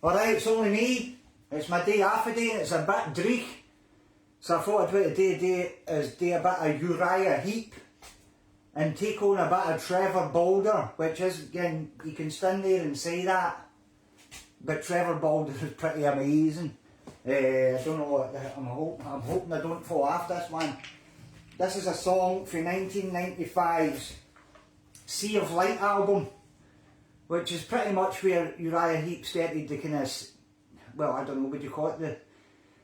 Alright, it's only me. It's my day off today and it's a bit dreich. So I thought what I'd do today is do a bit of Uriah Heep and take on a bit of Trevor Balder, which is, again, you can stand there and say that, but Trevor Balder is pretty amazing. I don't know, I'm hoping I don't fall off this one. This is a song from 1995's Sea of Light album, which is pretty much where Uriah Heep started the kind of, well, I don't know, what do you call it,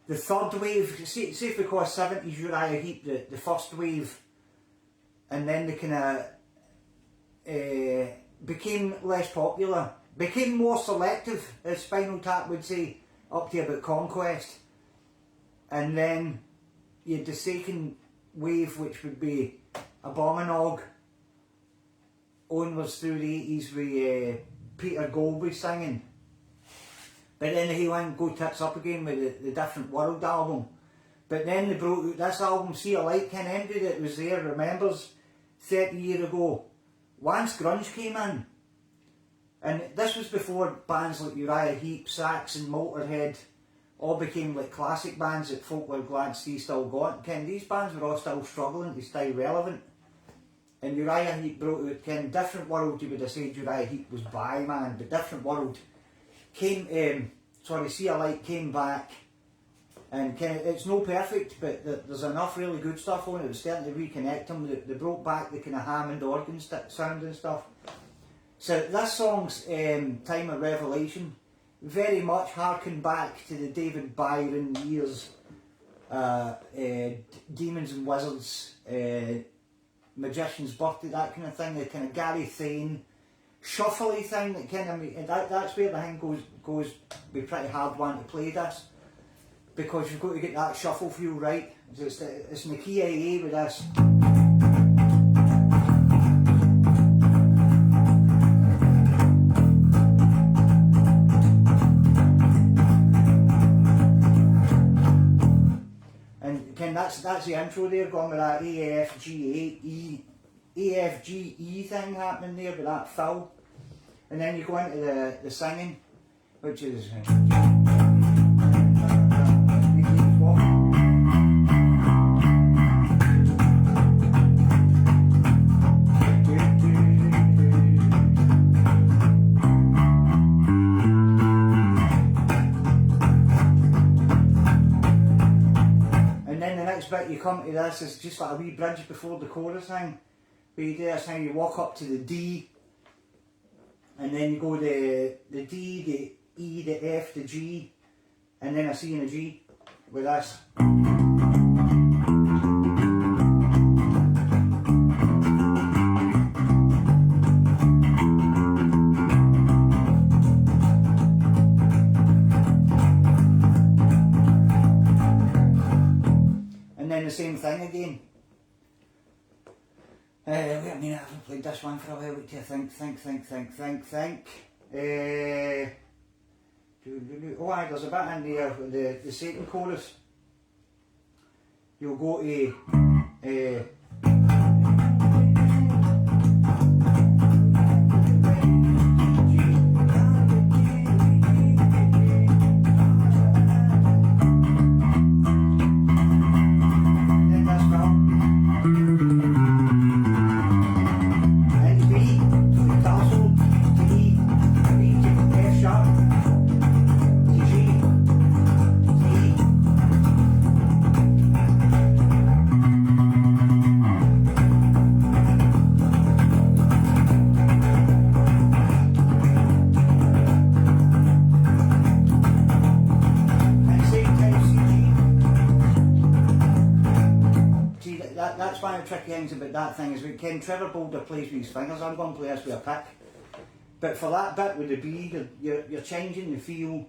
the third wave. See if we call 70s Uriah Heep the first wave, and then they kind of became less popular, became more selective, as Spinal Tap would say, up to about Conquest. And then you had the second wave, which would be Abominog, onwards through the 80s with Peter Golby singing. But then he went Go Tits Up again with the Different World album. But then they brought out this album, See a Light, kind of empty that was there, remembers, 30 years ago. Once grunge came in, and this was before bands like Uriah Heep, Sax and Motorhead all became like classic bands that folk were glad they still got. Ken, these bands were all still struggling to stay relevant. And Uriah Heep brought out, Ken, Different World, you would have said Uriah Heep was by, man, but Different World came, See a Light came back, and it's no perfect, but there's enough really good stuff on it. It was starting to reconnect them. They brought back the kind of Hammond organ sound and stuff. So this song's Time of Revelation very much harken back to the David Byron years, Demons and Wizards, Magician's Birthday, that kind of thing, the kind of Gary Thane shuffly thing that kind of, that's where the thing goes be pretty hard one to play this, because you've got to get that shuffle feel right. It's in the key AA with this. And Ken, that's the intro there, going with that AFGE thing happening there with that fill. And then you go into the singing, which is bit you come to this is just like a wee bridge before the chorus thing. Where you do this thing, you walk up to the D, and then you go the D, the E, the F, the G, and then a C and a G with this. The same thing again. Wait a minute, I haven't played this one for a while. Wait till I think. Oh aye, there's a bit in there with the second chorus. You'll go to that's one of the tricky things about that thing is when Ken Trevor Balder plays with his fingers. I'm going to play this with a pick, but for that bit with the B, you're changing the feel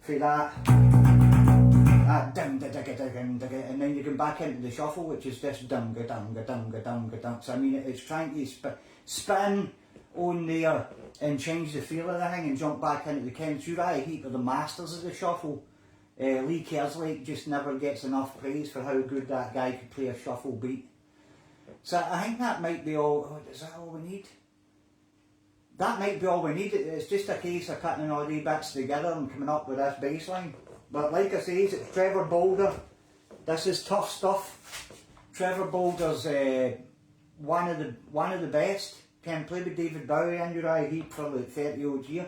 for that, and then you go back into the shuffle, which is this dum ga dum ga dum ga dum ga dum. So I mean, it's trying to spin on there and change the feel of the thing and jump back into the Ken. Uriah Heep are the masters of the shuffle. Lee Kerslake just never gets enough praise for how good that guy could play a shuffle beat. So I think that might be all. Oh, is that all we need? that might be all we need. It's just a case of cutting all these bits together and coming up with this bass line. But like I say, it's Trevor Boulder. This is tough stuff. Trevor Boulder's one of the best. Can play with David Bowie and Uriah Heep for like 30 odd years.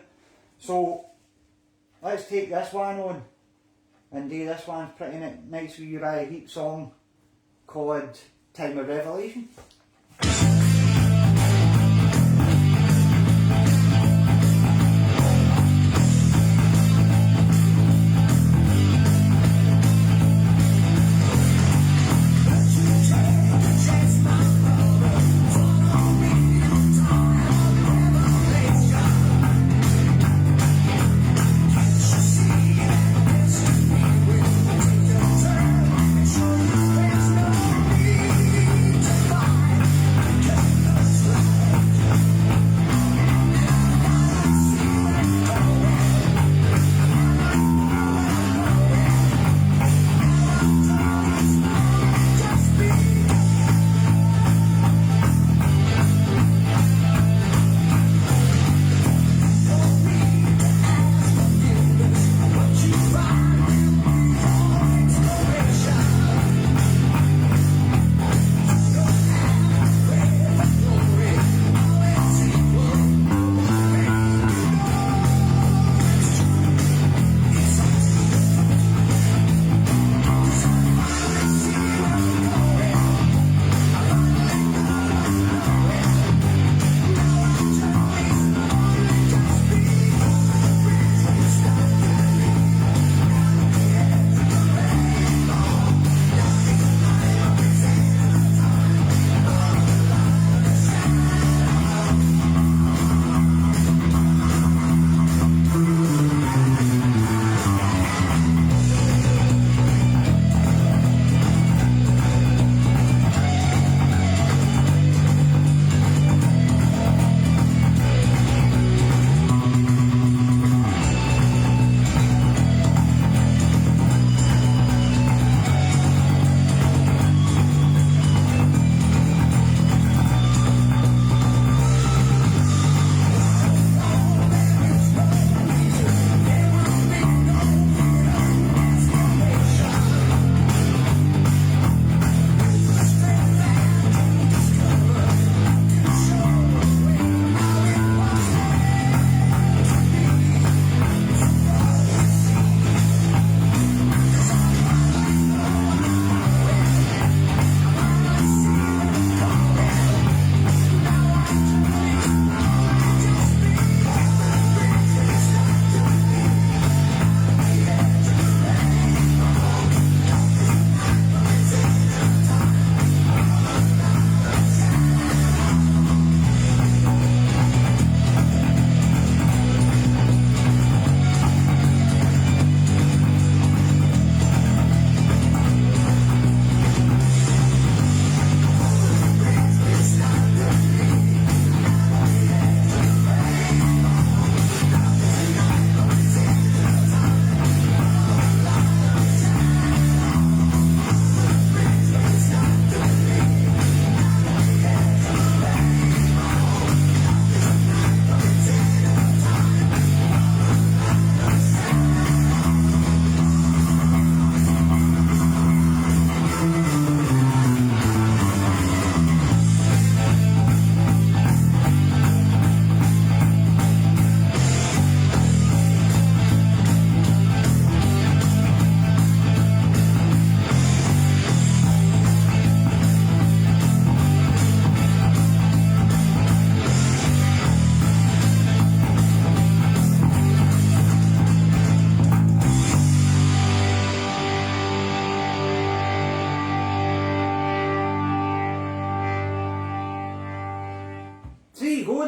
So let's take this one on and do this one's pretty nice with Uriah Heep song called Time of Revelation.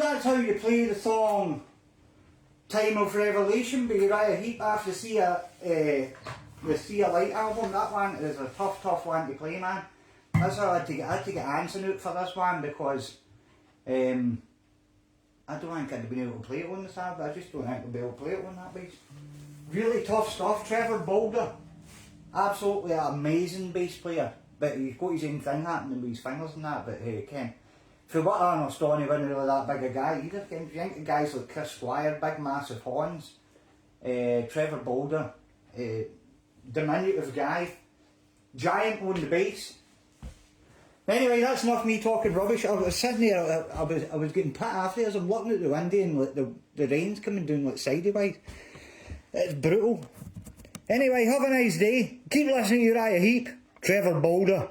That's how you play the song Time of Revelation by Uriah Heep off the See a Light album. That one is a tough one to play, man. That's how I had to get Anson out for this one because I don't think I'd been able to play it on this album. I just don't think I'd be able to play it on that bass. Really tough stuff. Trevor Boulder, absolutely an amazing bass player, but he's got his own thing happening with his fingers and that, but Ken, For what I understand, he wasn't really that big a guy either. You think of guys like Chris Squire, big massive horns, Trevor Boulder, diminutive guy, giant on the base. Anyway, that's enough me talking rubbish. I was sitting there, I was getting put after as I'm looking out the window and like the rain's coming down like sideways. It's brutal. Anyway, have a nice day. Keep listening to Uriah Heep, Trevor Boulder.